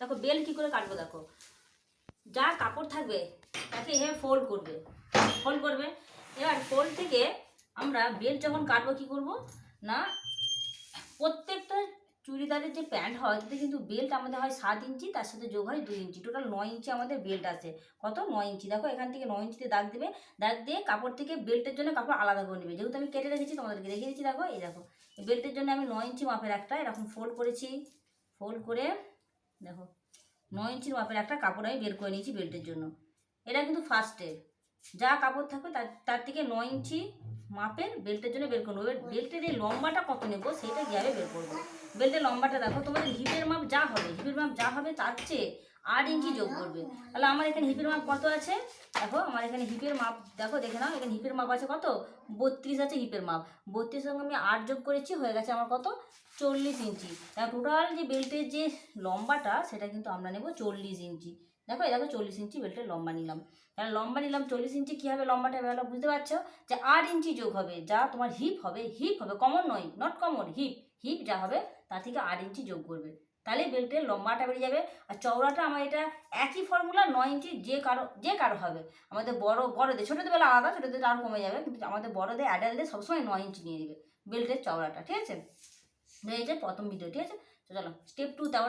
দেখো বেল্ট কী করে কাটবো, দেখো যা কাপড় থাকবে তাকে এভাবে ফোল্ড করবে, এবার ফোল্ড থেকে আমরা বেল্ট যখন কাটবো কী করবো না, প্রত্যেকটা চুড়িদারের যে প্যান্ট হয় তাতে কিন্তু বেল্ট আমাদের হয় 7 ইঞ্চি, তার সাথে যোগ হয় 2 ইঞ্চি, টোটাল 9 ইঞ্চি আমাদের বেল্ট আছে। কত? 9 ইঞ্চি। দেখো এখান থেকে 9 ইঞ্চিতে দাগ দেবে, দাগ দিয়ে কাপড় থেকে বেল্টের জন্য কাপড় আলাদা করে নেবে। যেহেতু আমি কেটে রেখেছি তোমাদেরকে দেখিয়ে দিচ্ছি, দেখো এই দেখো বেল্টের জন্য আমি 9 ইঞ্চি মাপের একটা এরকম ফোল্ড করেছি, ফোল্ড করে দেখো 9 ইঞ্চির মাপের একটা কাপড় আমি বের করে নিয়েছি বেল্টের জন্য। এটা কিন্তু ফার্স্ট স্টেপ। যা কাপড় থাকবে তার থেকে 9 ইঞ্চি মাপের বেল্টের জন্য বের করবো। এবার বেল্টের এই লম্বাটা কত নেবো সেইটা কীভাবে বের করবো। বেল্টের লম্বাটা দেখো তোমাদের হিপের মাপ যা হবে তার চেয়ে 8 ইঞ্চি যোগ করবে। তাহলে আমার এখানে হিপের মাপ কত আছে, দেখো আমার এখানে হিপের মাপ দেখো, দেখে নাও এখানে হিপের মাপ আছে কত, 32 আছে হিপের মাপ। 32 সঙ্গে আমি 8 যোগ করেছি, হয়ে গেছে আমার কত, 40 ইঞ্চি। টোটাল যে বেল্টের যে লম্বাটা সেটা কিন্তু আমরা নেব 40 ইঞ্চি। দেখো এই দেখো 40 ইঞ্চি বেল্টের লম্বা নিলাম। তাহলে লম্বা নিলাম 40 ইঞ্চি, কী হবে লম্বাটা বেলা বুঝতে পারছো, যে 8 ইঞ্চি যোগ হবে, যা তোমার হিপ হবে কমন নয়, নট কমন, হিপ যা হবে তার থেকে 8 ইঞ্চি যোগ করবে, তাহলে বেল্টের লম্বাটা বেরিয়ে যাবে। আর চওড়াটা আমার এটা একই ফর্মুলা, 9 ইঞ্চি যে কারো হবে। আমাদের বড়দের ছোটোদের বেলা আলাদা, ছোটোদের আরও কমে যাবে, কিন্তু আমাদের বড়দের অ্যাডাল্টদের সবসময় 9 ইঞ্চি নিয়ে নেবে বেল্টের চওড়াটা, ঠিক আছে। এই যে প্রথম ভিডিও, ঠিক আছে। তো চলো স্টেপ 2 তারপরে